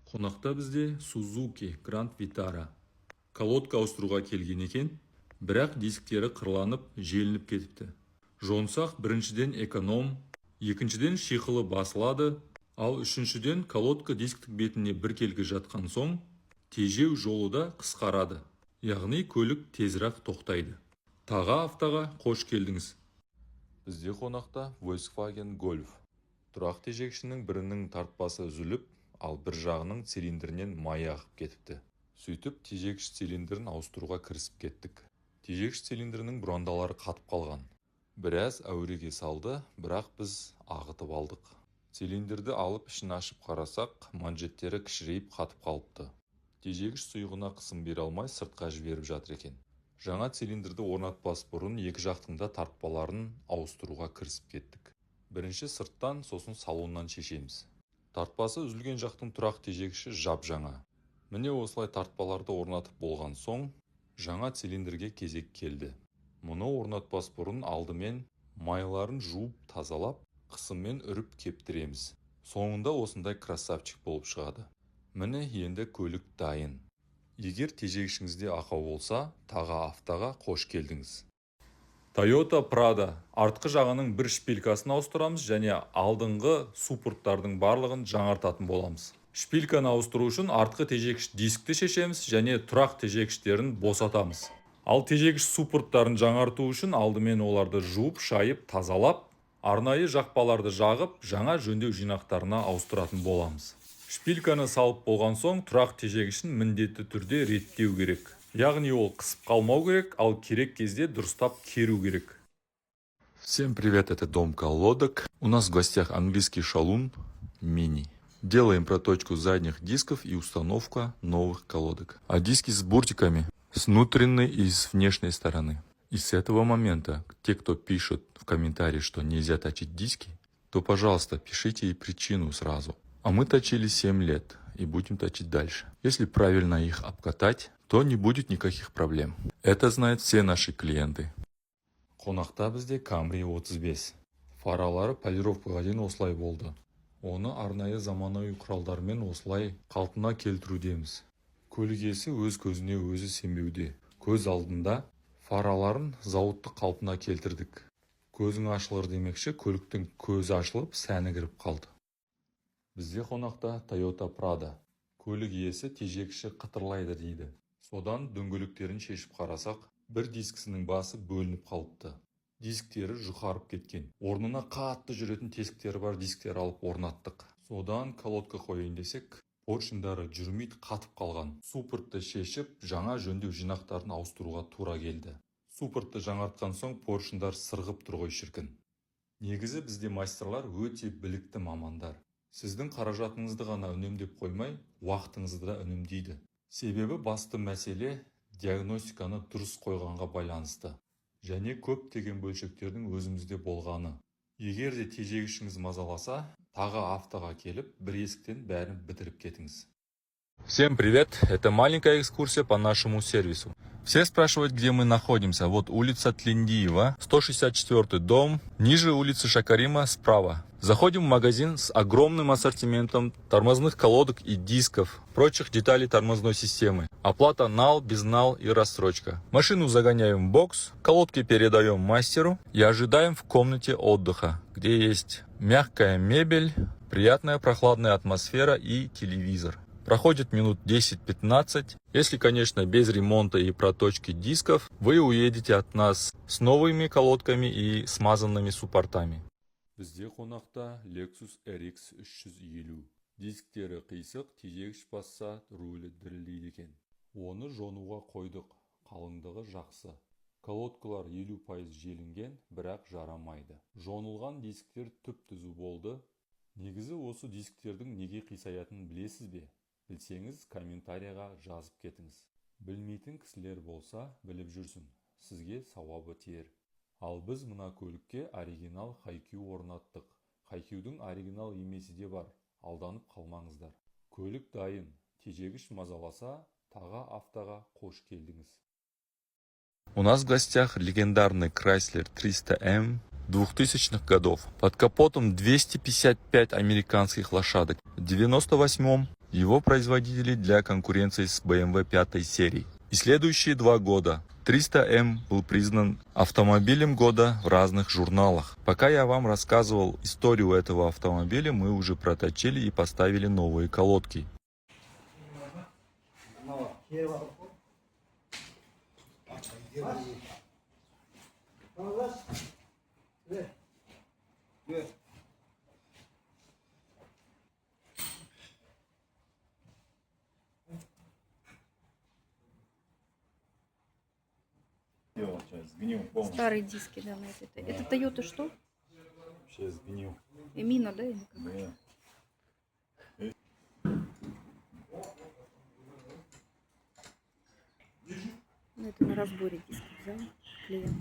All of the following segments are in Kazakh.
Қонақта бізде Suzuki Grand Vitara колодка ауыстыруға келген екен, бірақ дисктері қырланып, желініп кетіпті. Жонсақ біріншіден эконом, екіншіден шиқылы басылады, ал үшіншіден колодка дисктік бетіне біркелкі жатқан соң, тежеу жолы да қысқарады, яғни көлік тезірек тоқтайды. Таға автоға қош келдіңіз. Бізде қонақта Volkswagen Golf. Тұрақ тежегішінің бірінің тартпасы үзіліп, ал бір жағының цилиндрінен май ағып кетіпті. Сөйтіп, тежегіш цилиндрін ауыстыруға кірісіп кеттік. Тежегіш цилиндрінің бұрандалары қатып қалған. Біраз әуреге салды, бірақ біз ағытып алдық. Цилиндрді алып ішін ашып қарасақ, манжеттері кішірейіп қатып қалыпты. Тежегіш сұйығына қысым бере алмай сыртқа жіберіп жатыр екен. Жаңа цилиндрді орнатпас бұрын екі жақтың да тартпаларын ауыстыруға кірісіп кеттік. Бірінші сырттан, сосын салоннан шешеміз. Тартпасы үзілген жақтың тұрақ тежегіші жап-жаңа. Міне осылай тартпаларды орнатып болған соң, жаңа цилиндрге кезек келді. Мұны орнатпас бұрын алдымен майларын жуып тазалап, қысыммен үріп кептіреміз. Соңында осындай красавчик болып шығады. Міне енді көлік дайын. Егер тежегішіңізде ақау болса, Таға автоға қош келдіңіз. Toyota Prado артқы жағының бір шпилькасын ауыстырамыз және алдыңғы суппорттардың барлығын жаңартатын боламыз. Шпильканы ауыстыру үшін артқы тежегіш дискті шешеміз және тұрақ тежегіштерін босатамыз. Ал тежегіш суппорттарын жаңарту үшін алдымен оларды жуып, шайып, тазалап, арнайы жақпаларды жағып, жаңа жөндеу жинақтарына ауыстыратын боламыз. Шпильканы салып болған соң, тұрақ тежегішін міндетті түрде реттеу керек. Яғни ол қысып қалмау керек, ал керек кезде дұрыстап керу керек. Всем привет, это Дом колодок. У нас в гостях английский шалун Mini. Делаем проточку задних дисков и установка новых колодок. А диски с буртиками с внутренней и с внешней стороны. И с этого момента, те, кто пишут в комментарии, что нельзя точить диски, то, пожалуйста, пишите и причину сразу. А мы точили 7 лет и будем точить дальше. Если правильно их обкатать, то не будет никаких проблем. Это знают все наши клиенты. Қонақта бізде Camry 35. Фаралары полировкаға дейін осылай болды. Оны арнайы заманауи құралдармен осылай қалпына келтірудеміз. Көлік иесі өз көзіне өзі сенбеуде. Көз алдында фараларын зауыттық қалпына келтірдік. Көзің ашылыр демекші, көліктің көзі ашылып, сәні кіріп қалды. Бізде қонақта Toyota Prado. Көлік иесі тежегіші қытырлайды дейді. Содан дөңгелектерін шешіп қарасақ, бір дискісінің басы бөлініп қалыпты. Дисктері жұқарып кеткен. Орнына қатты жүретін тесіктері бар дисктер алып орнаттық. Содан колодка қойайын десек, поршындары жүрмейді, қатып қалған. Суппортты шешіп, жаңа жөндеу жинақтарын ауыстыруға тура келді. Суппортты жаңартқан соң поршындар сырғып тұр ғой шіркін. Негізі бізде майстарлар өте білікті мамандар. Сіздің қаражатыңызды ғана үнемдеп қоймай, уақытыңызды да үнемдейді. Себебі басты мәселе диагностиканы дұрыс қойғанға байланысты. Және көптеген бөлшектердің өзімізде болғаны. Егер де тежегішіңіз мазаласа, Таға автоға келіп, бір есіктен бәрін бітіріп кетіңіз. Всем привет! Это маленькая экскурсия по нашему сервису. Все спрашивают, где мы находимся. Вот улица Тлендиева, 164 дом, ниже улицы Шакарима справа. Заходим в магазин с огромным ассортиментом тормозных колодок и дисков, прочих деталей тормозной системы. Оплата нал, безнал и рассрочка. Машину загоняем в бокс, колодки передаем мастеру и ожидаем в комнате отдыха, где есть мягкая мебель, приятная прохладная атмосфера и телевизор. Проходит минут 10-15. Если, конечно, без ремонта и проточки дисков, вы уедете от нас с новыми колодками и смазанными суппортами. Бізде қонақта Lexus RX 350. Дисктері қисық, тежегіш басса, рулі дірілдейді екен. Оны жонуға қойдық, қалыңдығы жақсы. Колодкалар 50% желінген, бірақ жарамайды. Жонылған дисктер түп-түзу болды. Негізі осы дисктердің неге қисаятынын білесіз бе? Білсеңіз, комментарияға жазып кетіңіз. Білмейтін кісілер болса, біліп жүрсін. Сізге сауабы тиер. Ал біз мына көлікке оригинал Хайкю орнаттық. Хайкюдің оригинал емесі де бар. Алданып қалмаңыздар. Көлік дайын. Тежегіш мазаласа, Таға автоға қош келдіңіз. У нас в гостях легендарный Chrysler 300M 2000-х годов. Под капотом 255 американских лошадок. В 98-м Его производили для конкуренции с BMW 5 серии. И следующие 2 года 300М был признан автомобилем года в разных журналах. Пока я вам рассказывал историю этого автомобиля, мы уже проточили и поставили новые колодки. Сгнил полностью. Старые диски, да, на этой. Это Toyota что? Вообще сгнил. Эмина, да? Или как? Да. Ну, это на разборе диски взял клиент.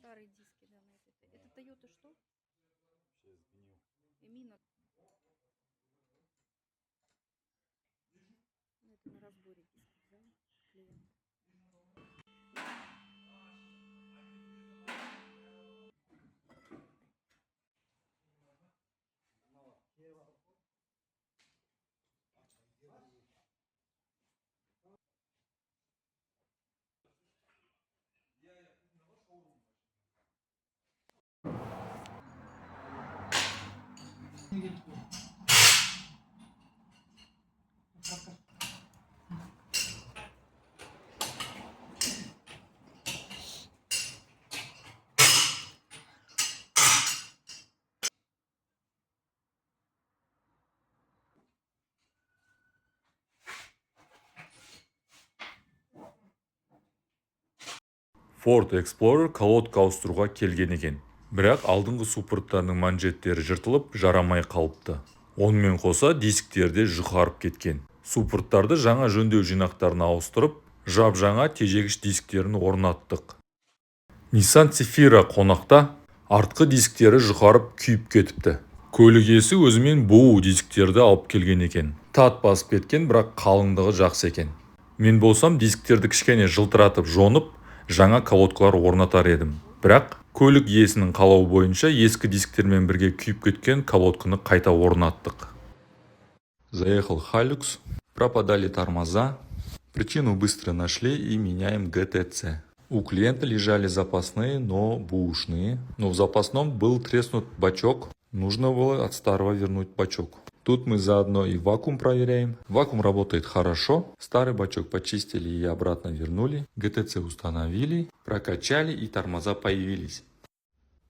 Старые диски, да, на этой. Это Toyota что? Эмина. Ну, это на разборе диски взял клиент. Ford Explorer колодка ауыстыруға келген екен. Бірақ алдыңғы суппорттарының манжеттері жыртылып, жарамай қалыпты. Онымен қоса дисктері де жұқарып кеткен. Суппорттарды жаңа жөндеу жинақтарына ауыстырып, жап-жаңа тежегіш дисктерін орнаттық. Nissan Zafira қонақта артқы дисктері жұқарып күйіп кетіпті. Көлік иесі өзімен буу дисктерді алып келген екен. Тат басып кеткен, бірақ қалыңдығы жақсы екен. Мен болсам дисктерді кішкене жылтыратып жонып, жаңа колодкалар орнатар едім. Бірақ көлік иесінің қалауы бойынша ескі дисктермен бірге күйіп кеткен колодканы қайта орнаттық. Заехал Hilux, пропадали тормоза. Причину быстро нашли и меняем ГТЦ. У клиента лежали запасные, но бушные. Но в запасном был треснут бачок. Нужно было от старого вернуть бачок. Тут мы заодно и вакуум проверяем. Вакуум работает хорошо. Старый бачок почистили и обратно вернули. ГТЦ установили, прокачали и тормоза появились.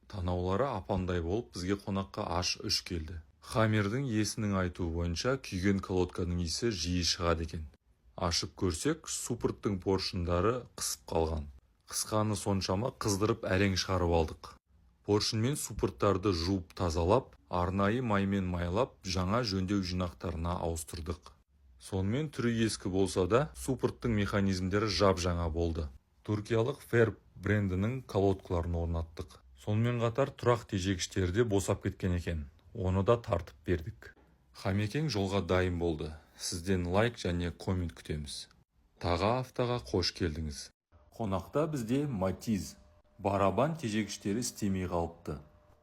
Танаулары апандай болып, бізге қонаққа H3 келді. Хаммердің иесінің айтуы бойынша күйген колодканың иісі жиі шығады екен. Ашып көрсек, суппорттың поршындары қысып қалған. Қысқаны соншама қыздырып әрең шығарып алдық. Поршынмен суппорттарды жуып тазалап, арнайы маймен майлап, жаңа жөндеу жинақтарына ауыстырдық. Сонымен түрі ескі болса да, суппорттың механизмдері жап-жаңа болды. Түркиялық Ferb брендінің колодкаларын орнаттық. Сонымен қатар тұрақ тежегіштері де босап кеткен екен. Оны да тартып бердік. Хамекең жолға дайын болды. Сізден лайк және коммент күтеміз. Таға автоға қош келдіңіз. Қонақта бізде Matiz. Барабан тежегіштері істемей қалыпты.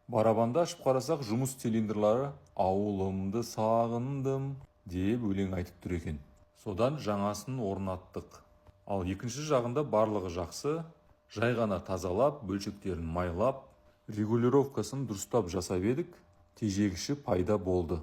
Барабанды ашып қарасақ, жұмыс цилиндрлары ауылымды сағындым деп өлең айтып тұр екен. Содан жаңасын орнаттық. Ал екінші жағында барлығы жақсы, жай ғана тазалап, бөлшектерін майлап, регулировкасын дұрыстап жасап едік, тежегіші пайда болды.